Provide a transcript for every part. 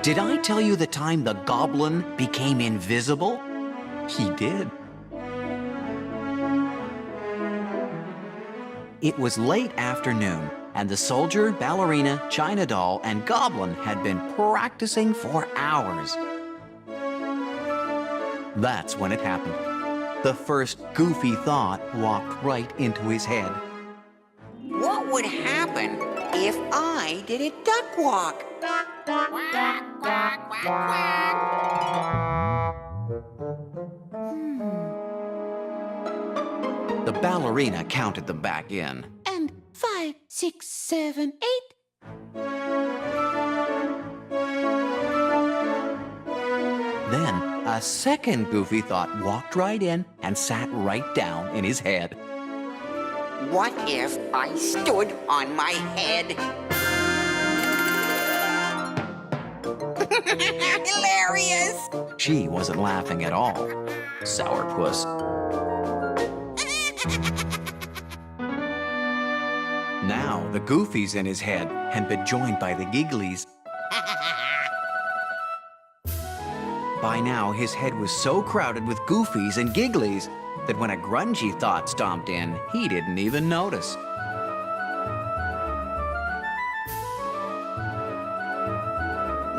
Did I tell you the time the goblin became invisible? He did. It was late afternoon, and the soldier, ballerina, China doll, and goblin had been practicing for hours. That's when it happened. The first goofy thought walked right into his head. What would happen if I did a duck walk? The ballerina counted them back in. And 5, 6, 7, 8. Then a second goofy thought walked right in and sat right down in his head. What if I stood on my head? Hilarious! She wasn't laughing at all. Sourpuss. Now the goofies in his head had been joined by the gigglies. By now his head was so crowded with goofies and gigglies that when a grungy thought stomped in, he didn't even notice.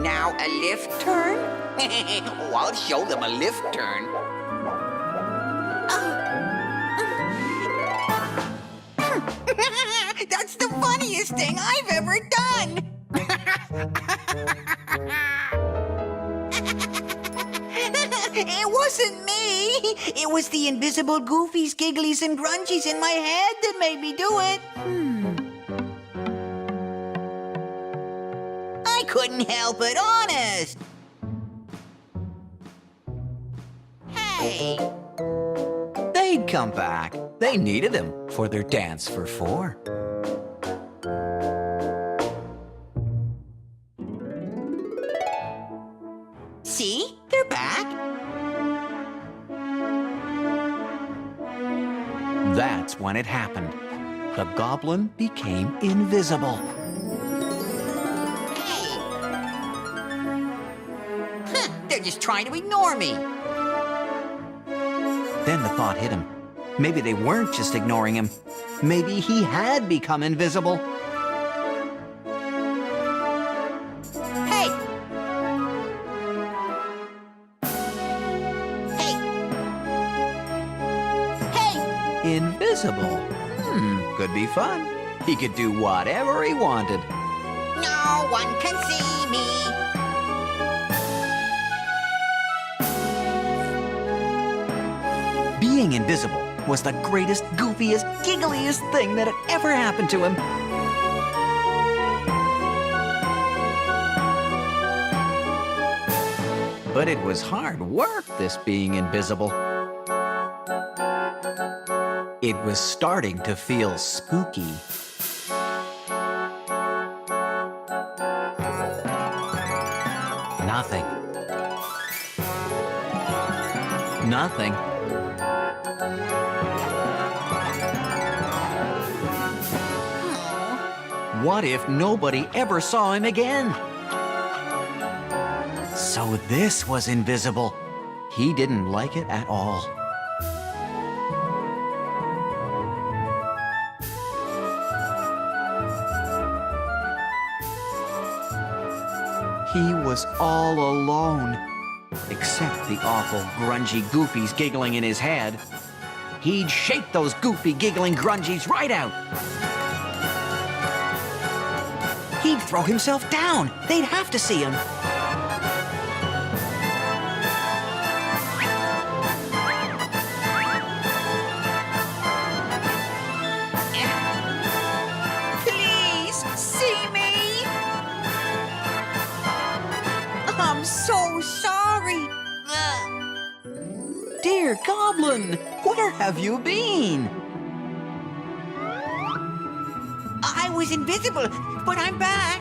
Now a lift turn? Oh, I'll show them a lift turn. That's the funniest thing I've ever done! It wasn't me! It was the invisible goofies, gigglies, and grungies in my head that made me do it. I couldn't help it, honest. Hey! They'd come back. They needed him for their dance for 4. See? They're back. That's when it happened. The goblin became invisible. Hey! Huh, they're just trying to ignore me. Then the thought hit him. Maybe they weren't just ignoring him. Maybe he had become invisible. Hey! Hey! Hey! Invisible? Could be fun. He could do whatever he wanted. No one can see me. Being invisible was the greatest, goofiest, giggliest thing that had ever happened to him. But it was hard work, this being invisible. It was starting to feel spooky. Nothing. Nothing. What if nobody ever saw him again? So this was invisible. He didn't like it at all. He was all alone, except the awful, grungy goofies giggling in his head. He'd shake those goofy, giggling grungies right out. He'd throw himself down. They'd have to see him. Please, see me. I'm so sorry. Dear Goblin, where have you been? I was invisible, but I'm back.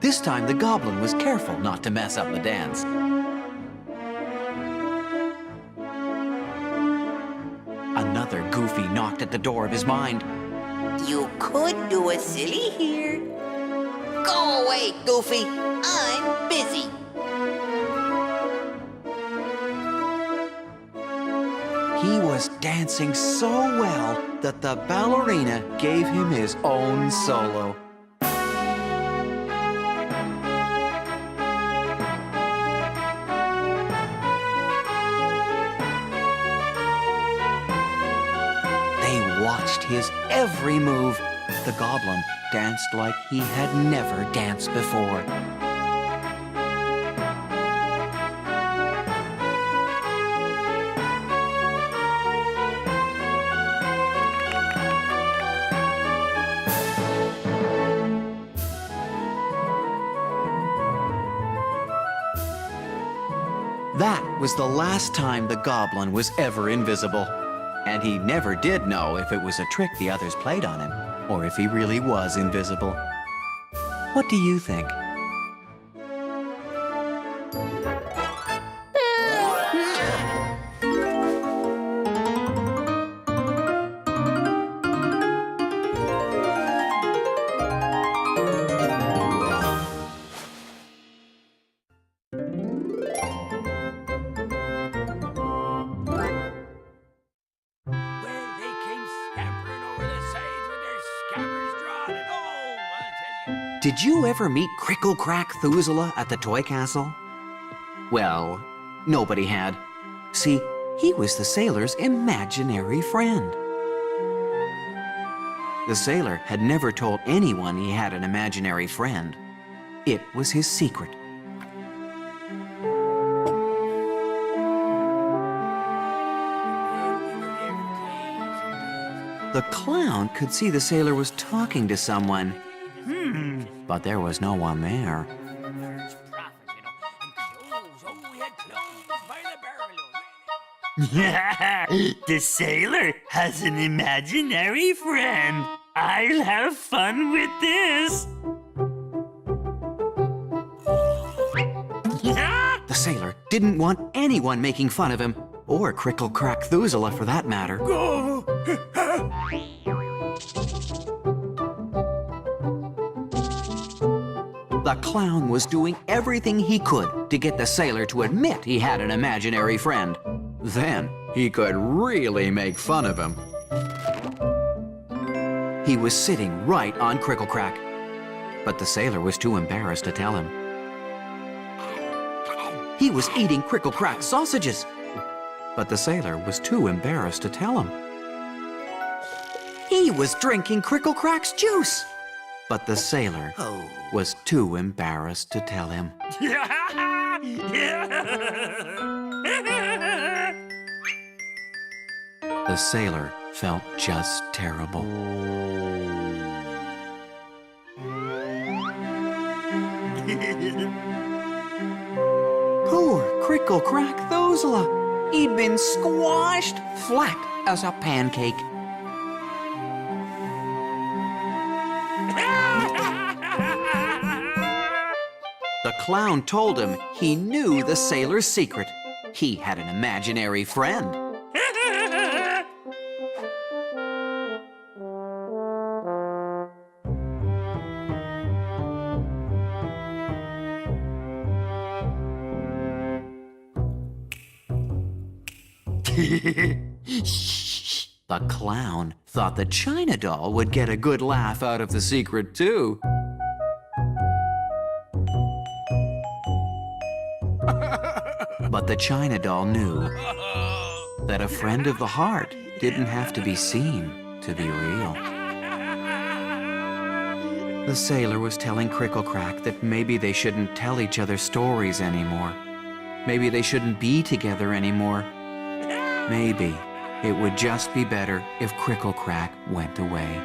This time the goblin was careful not to mess up the dance. Another Goofy knocked at the door of his mind. You could do a silly here. Go away, Goofy. I'm busy. He was dancing so well that the ballerina gave him his own solo. They watched his every move. The goblin danced like he had never danced before. That was the last time the goblin was ever invisible. And he never did know if it was a trick the others played on him, or if he really was invisible. What do you think? Did you ever meet Cricklecrack Thoozelah at the toy castle? Well, nobody had. See, he was the sailor's imaginary friend. The sailor had never told anyone he had an imaginary friend. It was his secret. The clown could see the sailor was talking to someone. But there was no one there. The sailor has an imaginary friend. I'll have fun with this. The sailor didn't want anyone making fun of him, or Cricklecrack Thoozelah for that matter. The clown was doing everything he could to get the sailor to admit he had an imaginary friend. Then he could really make fun of him. He was sitting right on Cricklecrack, but the sailor was too embarrassed to tell him. He was eating Cricklecrack sausages, but the sailor was too embarrassed to tell him. He was drinking Cricklecrack's juice, but the sailor was too embarrassed to tell him. The sailor felt just terrible. Poor Cricklecrack Thoozelah. He'd been squashed flat as a pancake. The clown told him he knew the sailor's secret. He had an imaginary friend. The clown thought the China doll would get a good laugh out of the secret, too. But the China doll knew that a friend of the heart didn't have to be seen to be real. The sailor was telling Cricklecrack that maybe they shouldn't tell each other stories anymore. Maybe they shouldn't be together anymore. Maybe it would just be better if Cricklecrack went away.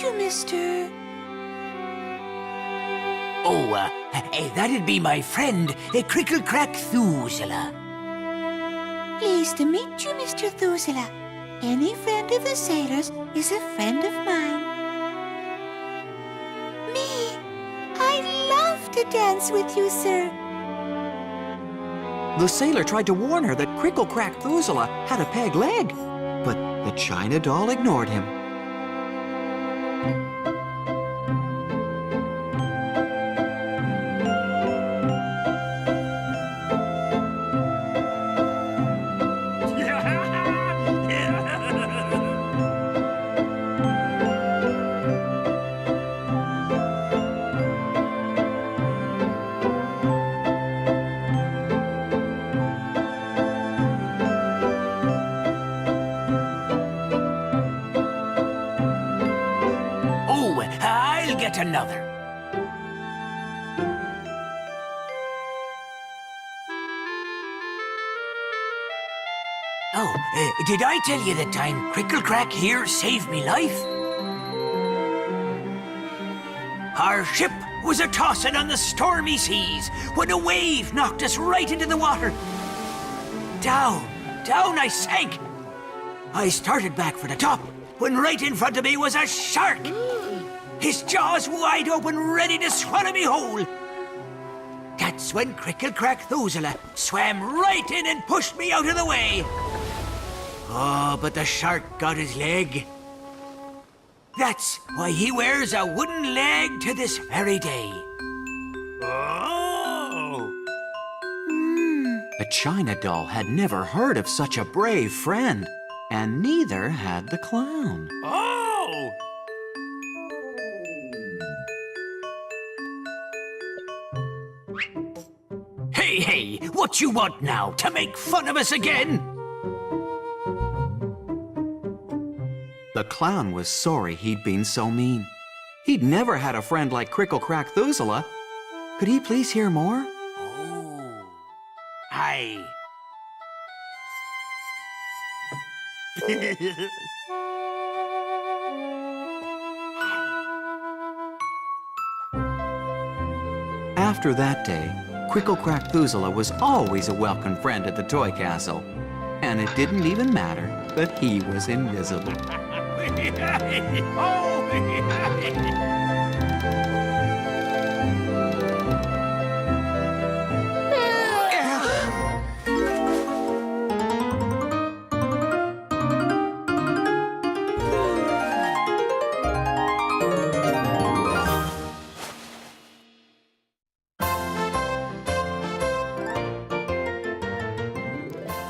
you, Mr. Oh, that'd be my friend, Cricklecrack Thoozelah. Pleased to meet you, Mr. Thoozelah. Any friend of the sailors is a friend of mine. Me, I'd love to dance with you, sir. The sailor tried to warn her that Cricklecrack Thoozelah had a peg leg, but the china doll ignored him. Oh, I'll get another. Oh, did I tell you the time Cricklecrack here saved me life? Our ship was a-tossin' on the stormy seas when a wave knocked us right into the water. Down I sank. I started back for the top when right in front of me was a shark. His jaws wide open, ready to swallow me whole. That's when Cricklecrack Thoozelah swam right in and pushed me out of the way. Oh, but the shark got his leg. That's why he wears a wooden leg to this very day. Oh! The china doll had never heard of such a brave friend, and neither had the clown. Oh! Hey, what you want now? To make fun of us again? The clown was sorry he'd been so mean. He'd never had a friend like Cricklecrack Thoozelah. Could he please hear more? Oh, aye. After that day, Cricklecrack Thoozelah was always a welcome friend at the toy castle. And it didn't even matter that he was invisible.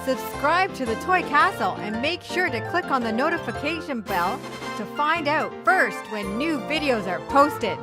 Subscribe to the Toy Castle and make sure to click on the notification bell to find out first when new videos are posted.